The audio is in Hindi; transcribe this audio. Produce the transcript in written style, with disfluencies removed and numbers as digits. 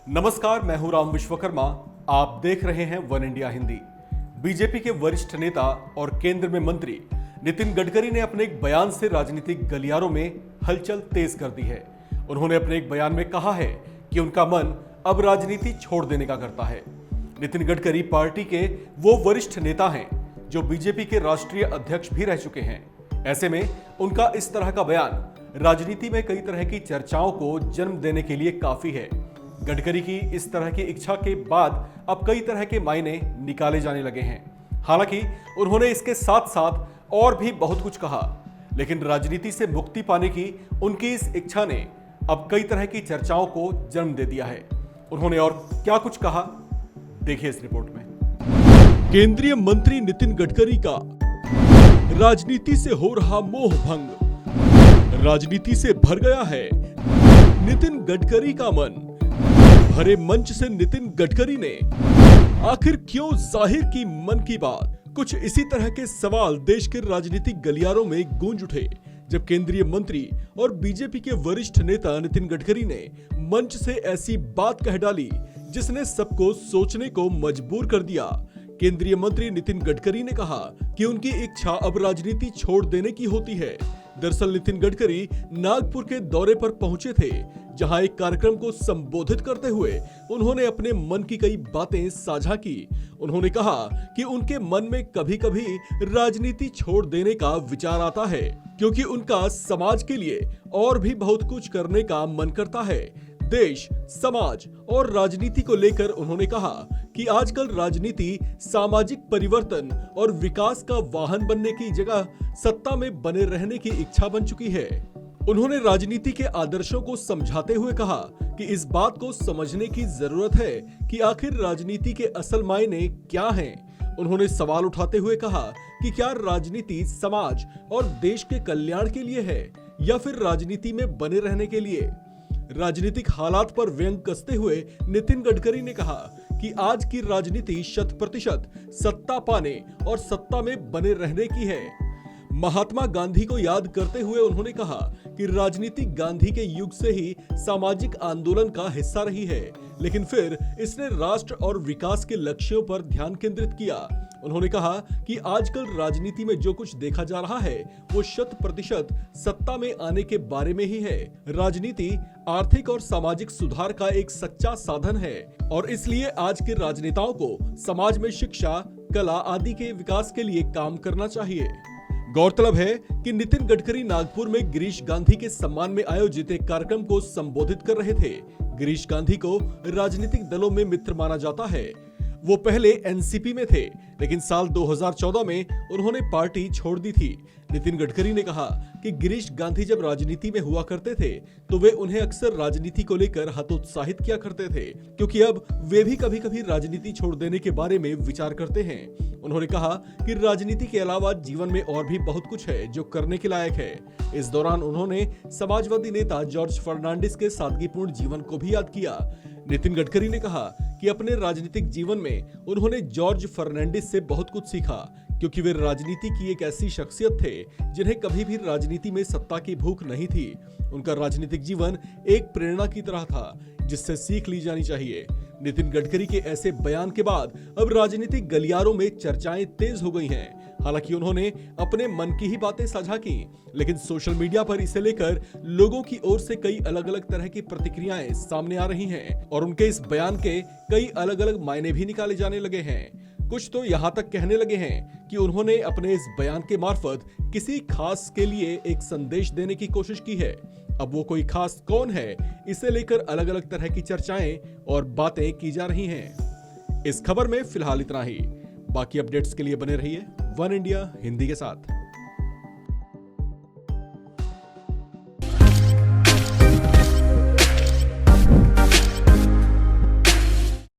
नमस्कार, मैं हूं राम विश्वकर्मा। आप देख रहे हैं वन इंडिया हिंदी। बीजेपी के वरिष्ठ नेता और केंद्र में मंत्री नितिन गडकरी ने अपने एक बयान से राजनीतिक गलियारों में हलचल तेज कर दी है। उन्होंने अपने एक बयान में कहा है कि उनका मन अब राजनीति छोड़ देने का करता है। नितिन गडकरी पार्टी के वो वरिष्ठ नेता हैं जो बीजेपी के राष्ट्रीय अध्यक्ष भी रह चुके हैं। ऐसे में उनका इस तरह का बयान राजनीति में कई तरह की चर्चाओं को जन्म देने के लिए काफी है। गडकरी की इस तरह की इच्छा के बाद अब कई तरह के मायने निकाले जाने लगे हैं। हालांकि उन्होंने इसके साथ साथ और भी बहुत कुछ कहा, लेकिन राजनीति से मुक्ति पाने की उनकी इस इच्छा ने अब कई तरह की चर्चाओं को जन्म दे दिया है। उन्होंने और क्या कुछ कहा, देखिए इस रिपोर्ट में। केंद्रीय मंत्री नितिन गडकरी का राजनीति से हो रहा मोह भंग। राजनीति से भर गया है नितिन गडकरी का मन। भरे मंच से नितिन गडकरी ने आखिर क्यों जाहिर की मन की बात। कुछ इसी तरह के सवाल देश के राजनीतिक गलियारों में गूंज उठे जब केंद्रीय मंत्री और बीजेपी के वरिष्ठ नेता नितिन गडकरी ने मंच से ऐसी बात कह डाली जिसने सबको सोचने को मजबूर कर दिया। केंद्रीय मंत्री नितिन गडकरी ने कहा कि उनकी इच्छा अब राजनीति छोड़ देने की होती है। दरअसल नितिन गडकरी नागपुर के दौरे पर पहुंचे थे, जहां एक कार्यक्रम को संबोधित करते हुए उन्होंने अपने मन की कई बातें साझा की। उन्होंने कहा कि उनके मन में कभी-कभी राजनीति छोड़ देने का विचार आता है, क्योंकि उनका समाज के लिए और भी बहुत कुछ करने का मन करता है। देश, समाज और राजनीति को लेकर उन्होंने कहा कि आजकल राजनीति सामाजिक परिवर्तन और विकास का वाहन बनने की जगह सत्ता में बने रहने की इच्छा बन चुकी है। उन्होंने राजनीति के आदर्शों को समझाते हुए कहा कि इस बात को समझने की जरूरत है कि आखिर राजनीति के असल मायने क्या हैं। उन्होंने सवाल उठाते हुए कहा कि क्या राजनीति समाज और देश के कल्याण के लिए है या फिर राजनीति में बने रहने के लिए। राजनीतिक हालात पर व्यंग कसते हुए नितिन गडकरी ने कहा कि आज की राजनीति 100% सत्ता पाने और सत्ता में बने रहने की है। महात्मा गांधी को याद करते हुए उन्होंने कहा कि राजनीति गांधी के युग से ही सामाजिक आंदोलन का हिस्सा रही है, लेकिन फिर इसने राष्ट्र और विकास के लक्ष्यों पर ध्यान केंद्रित किया। उन्होंने कहा कि आजकल राजनीति में जो कुछ देखा जा रहा है वो 100% सत्ता में आने के बारे में ही है। राजनीति आर्थिक और सामाजिक सुधार का एक सच्चा साधन है और इसलिए आज के राजनेताओं को समाज में शिक्षा, कला आदि के विकास के लिए काम करना चाहिए। गौरतलब है कि नितिन गडकरी नागपुर में गिरीश गांधी के सम्मान में आयोजित एक कार्यक्रम को संबोधित कर रहे थे। गिरीश गांधी को राजनीतिक दलों में मित्र माना जाता है। वो पहले एनसीपी में थे, लेकिन साल 2014 में उन्होंने पार्टी छोड़ दी थी। नितिन गडकरी ने कहा कि गिरीश गांधी जब राजनीति में हुआ करते थे तो वे उन्हें अक्सर राजनीति को लेकर हतोत्साहित किया करते थे, क्योंकि अब वे भी कभी-कभी राजनीति छोड़ देने के बारे में विचार करते हैं। उन्होंने कहा कि राजनीति के अलावा जीवन में और भी बहुत कुछ है जो करने के लायक है। इस दौरान उन्होंने समाजवादी नेता जॉर्ज फर्नांडिस के सादगीपूर्ण जीवन को भी याद किया। नितिन गडकरी ने कहा कि अपने राजनीतिक जीवन में उन्होंने जॉर्ज फर्नांडिस से बहुत कुछ सीखा, क्योंकि वे राजनीति की एक ऐसी शख्सियत थे जिन्हें कभी भी राजनीति में सत्ता की भूख नहीं थी। उनका राजनीतिक जीवन एक प्रेरणा की तरह था जिससे सीख ली जानी चाहिए। नितिन गडकरी के ऐसे बयान के बाद अब राजनीतिक गलियारों में चर्चाएं तेज हो गई हैं। हालांकि उन्होंने अपने मन की ही बातें साझा की, लेकिन सोशल मीडिया पर इसे लेकर लोगों की ओर से कई अलग अलग तरह की प्रतिक्रियाएं सामने आ रही हैं और उनके इस बयान के कई अलग अलग मायने भी निकाले जाने लगे हैं। कुछ तो यहाँ तक कहने लगे हैं कि उन्होंने अपने इस बयान के मार्फत किसी खास के लिए एक संदेश देने की कोशिश की है। अब वो कोई खास कौन है, इसे लेकर अलग अलग तरह की चर्चाएं और बातें की जा रही हैं। इस खबर में फिलहाल इतना ही। बाकी अपडेट्स के लिए बने रहिए वन इंडिया हिंदी के साथ।